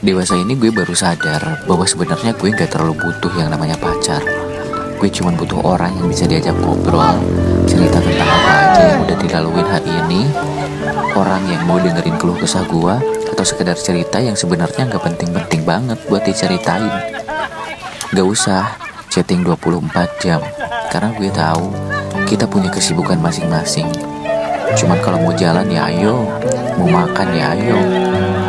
Dewasa ini gue baru sadar bahwa sebenarnya gue gak terlalu butuh yang namanya pacar. Gue cuma butuh orang yang bisa diajak ngobrol, cerita tentang apa aja yang udah dilaluin hari ini, orang yang mau dengerin keluh kesah gue, atau sekedar cerita yang sebenarnya gak penting-penting banget buat diceritain. Gak usah chatting 24 jam, karena gue tahu kita punya kesibukan masing-masing. Cuman kalau mau jalan ya ayo, mau makan ya ayo.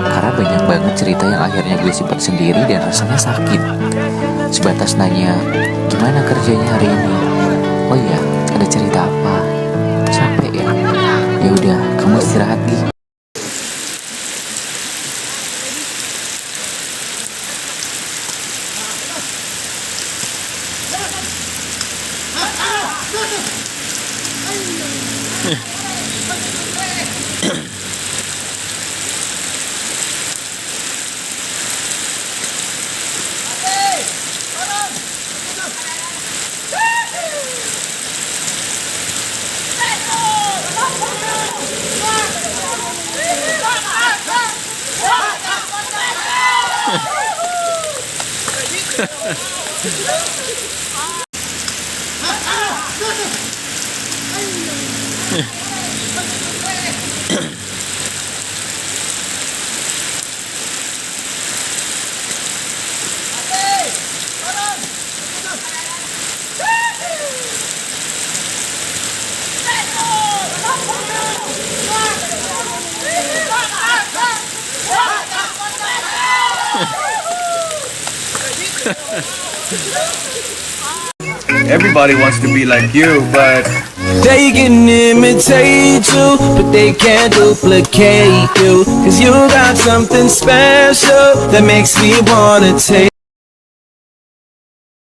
Karena banyak banget cerita yang akhirnya gue simpan sendiri dan rasanya sakit. Sebatas nanya, gimana kerjanya hari ini? Oh iya, ada cerita apa? Capek ya? Ya udah, kamu istirahat Gi. Everybody wants to be like you, but they can imitate you, but they can't duplicate you. 'Cause you got something special that makes me wanna take